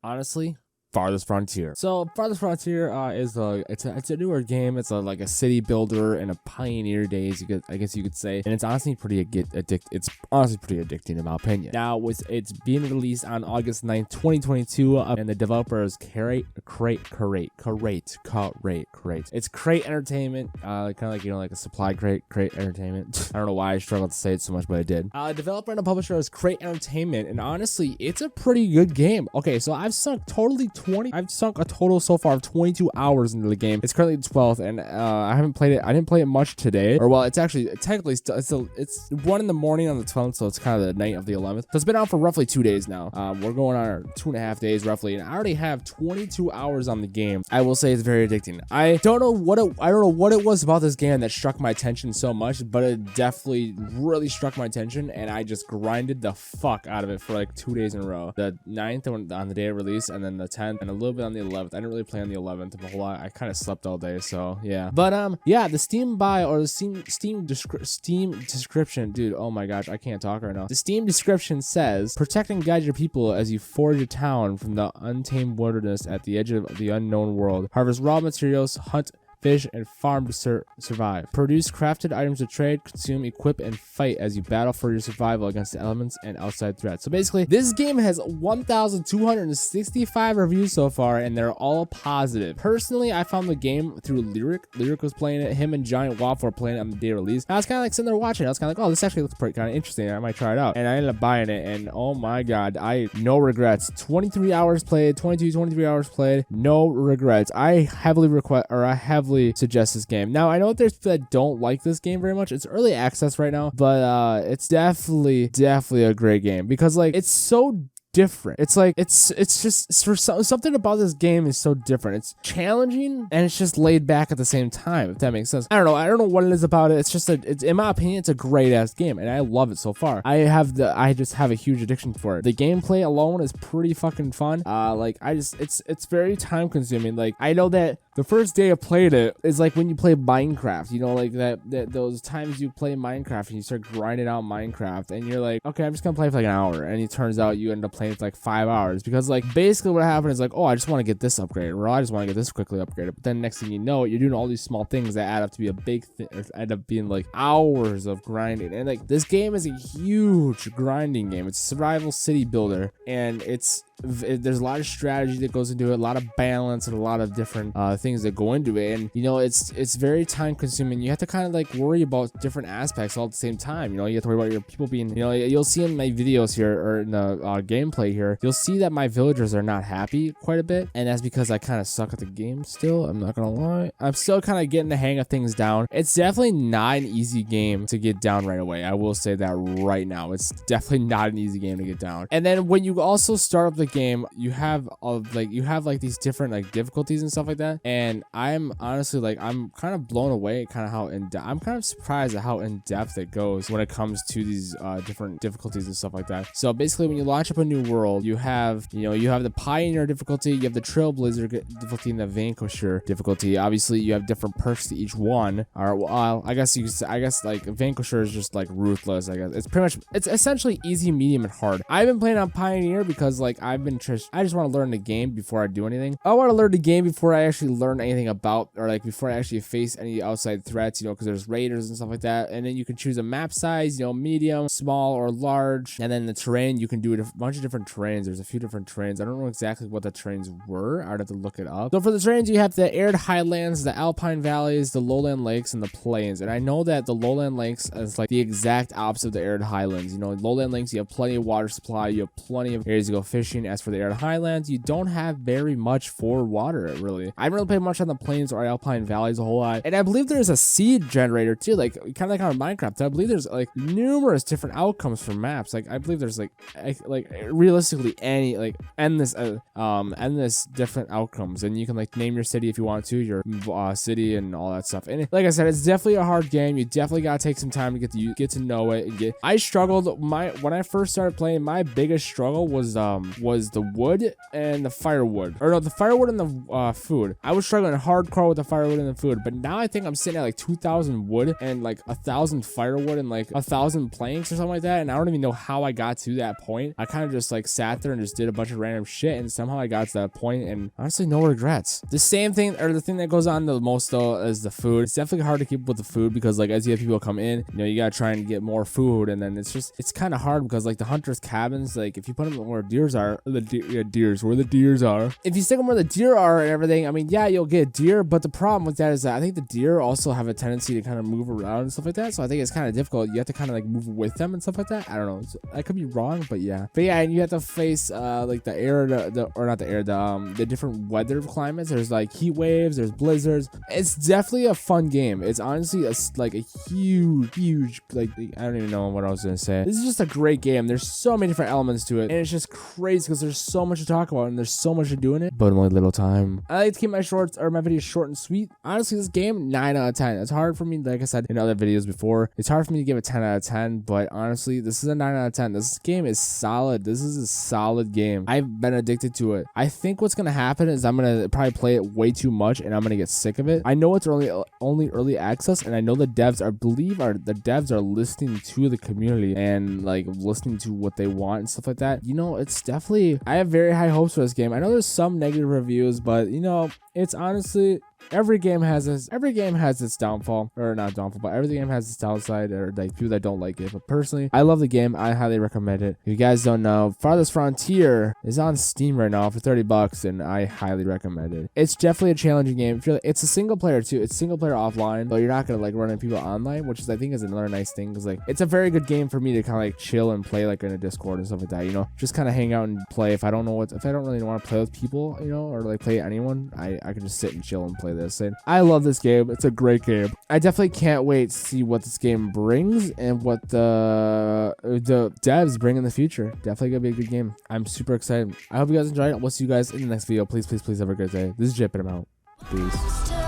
honestly, Farthest Frontier. So Farthest Frontier is it's a newer game. It's like a city builder in a pioneer days, I guess you could say, and it's honestly pretty It's honestly pretty addicting in my opinion. Now, with it's being released on August 9th, 2022, and the developer is Crate. It's Crate Entertainment, kind of like like a supply crate Entertainment. I don't know why I struggled to say it so much, but I did. The developer and the publisher is Crate Entertainment, and honestly, it's a pretty good game. Okay, so I've sunk a total so far of 22 hours into the game. It's currently the 12th, and I haven't played it. I didn't play it much today, or well, it's actually technically it's 1 in the morning on the 12th, so it's kind of the night of the 11th. So it's been out for roughly 2 days now. We're going on our 2.5 days roughly, and I already have 22 hours on the game. I will say it's very addicting. I don't know what it was about this game that struck my attention so much, but it definitely really struck my attention, and I just grinded the fuck out of it for like 2 days in a row. The 9th on the day of release, and then the 10th, and a little bit on the 11th. I didn't really play on the 11th a whole lot. I kind of slept all day, so yeah. But yeah, the Steam buy or the Steam description, dude. Oh my gosh, I can't talk right now. The Steam description says, protect and guide your people as you forge a town from the untamed wilderness at the edge of the unknown world. Harvest raw materials, hunt, fish, and farm to survive. Produce crafted items to trade, consume, equip, and fight as you battle for your survival against the elements and outside threats. So basically, this game has 1,265 reviews so far, and they're all positive. Personally, I found the game through Lyric. Lyric was playing it. Him and Giant Waffle were playing it on the day of release. I was kind of like sitting there watching it. I was kind of like, oh, this actually looks pretty kind of interesting. I might try it out. And I ended up buying it, and oh my god, no regrets. 23 hours played, 23 hours played, no regrets. I heavily suggest this game. Now, I know there's people that don't like this game very much. It's early access right now, but it's definitely a great game because like it's so different. It's like it's just for something about this game is so different. It's challenging and it's just laid back at the same time, if that makes sense. I don't know what it is about it. It's just it's in my opinion, it's a great ass game, and I love it so far. I just have a huge addiction for it. The gameplay alone is pretty fucking fun. It's very time consuming. Like, I know that the first day I played it is like when you play Minecraft, you know, like that those times you play Minecraft and you start grinding out Minecraft and you're like, okay, I'm just gonna play for like an hour, and it turns out you end up playing for like 5 hours because like basically what happened is like, oh, I just want to get this upgraded, or I just want to get this quickly upgraded, but then next thing you know, you're doing all these small things that add up to be a big thing, end up being like hours of grinding. And like this game is a huge grinding game. It's a survival city builder, and there's a lot of strategy that goes into it, a lot of balance, and a lot of different things that go into it. And you know, it's very time consuming. You have to kind of like worry about different aspects all at the same time. You know, you have to worry about your people being, you know, you'll see in my videos here or in the gameplay here, you'll see that my villagers are not happy quite a bit, and that's because I kind of suck at the game still. I'm not gonna lie, I'm still kind of getting the hang of things down. It's definitely not an easy game to get down right away. I will say that right now. It's definitely not an easy game to get down. And then when you also start up the game, you have these different like difficulties and stuff like that, and I'm honestly like, I'm kind of blown away kind of how I'm kind of surprised at how in depth it goes when it comes to these different difficulties and stuff like that. So basically, when you launch up a new world, you have the Pioneer difficulty, you have the Trailblazer difficulty, and the Vanquisher difficulty. Obviously, you have different perks to each one. Or well, I guess like Vanquisher is just like ruthless. I guess it's essentially easy, medium, and hard. I've been playing on Pioneer because like I just want to learn the game before I do anything. I want to learn the game before I actually learn anything about, or like before I actually face any outside threats, you know, because there's raiders and stuff like that. And then you can choose a map size, you know, medium, small, or large. And then the terrain, you can do a bunch of different terrains. There's a few different terrains. I don't know exactly what the terrains were. I'd have to look it up. So for the terrains, you have the arid highlands, the alpine valleys, the lowland lakes, and the plains. And I know that the lowland lakes is like the exact opposite of the arid highlands. You know, lowland lakes, you have plenty of water supply, you have plenty of areas to go fishing. As for the arid highlands, you don't have very much for water, really. I haven't really played much on the plains or alpine valleys a whole lot. And I believe there's a seed generator too, like kind of like on Minecraft. I believe there's like numerous different outcomes for maps. Like I believe there's like realistically endless different outcomes, and you can like name your city if you want to, your city and all that stuff. And like I said, it's definitely a hard game. You definitely gotta take some time to get to know it. I struggled when I first started playing. My biggest struggle was was the wood and the firewood. Or no, the firewood and the food. I was struggling hardcore with the firewood and the food, but now I think I'm sitting at like 2,000 wood and like 1,000 firewood and like 1,000 planks or something like that. And I don't even know how I got to that point. I kind of just like sat there and just did a bunch of random shit, and somehow I got to that point, and honestly, no regrets. The same thing, or the thing that goes on the most though, is the food. It's definitely hard to keep up with the food because like as you have people come in, you know, you gotta try and get more food, and then it's kind of hard because like the hunters' cabins, like if you put them where deers are, where the deers are. If you stick them where the deer are and everything, I mean, yeah, you'll get deer, but the problem with that is that I think the deer also have a tendency to kind of move around and stuff like that. So I think it's kind of difficult. You have to kind of like move with them and stuff like that. I don't know. I could be wrong, but yeah. But yeah, and you have to face like the air, the different weather climates. There's like heat waves, there's blizzards. It's definitely a fun game. It's honestly like a huge, like, I don't even know what I was gonna say. This is just a great game. There's so many different elements to it, and it's just crazy because there's so much to talk about and there's so much to do in it, but only little time. I like to keep my videos short and sweet. Honestly, this game, 9 out of 10. It's hard for me, like I said in other videos before, it's hard for me to give a 10 out of 10, but honestly, this is a 9 out of 10. This game is solid. This is a solid game. I've been addicted to it. I think what's gonna happen is I'm gonna probably play it way too much and I'm gonna get sick of it. I know it's only early access, and I know the devs are listening to the community and like listening to what they want and stuff like that. You know, it's definitely, I have very high hopes for this game. I know there's some negative reviews, but you know, it's honestly, every game has its downfall, or not downfall, but every game has its downside, or like people that don't like it. But personally, I love the game. I highly recommend it. If you guys don't know, Farthest Frontier is on Steam right now for $30, and I highly recommend it. It's definitely a challenging game. It's a single player too. It's single player offline, but you're not gonna like run into people online, which is, I think, is another nice thing, because like it's a very good game for me to kind of like chill and play like in a Discord and stuff like that. You know, just kind of hang out and play. If I don't really want to play with people, you know, or like play anyone, I can just sit and chill and play this. And I love this game. It's a great game. I definitely can't wait to see what this game brings and what the devs bring in the future. Definitely gonna be a good game. I'm super excited. I hope you guys enjoyed it. We'll see you guys in the next video. Please have a great day. This is Gyp, and I'm out. Peace.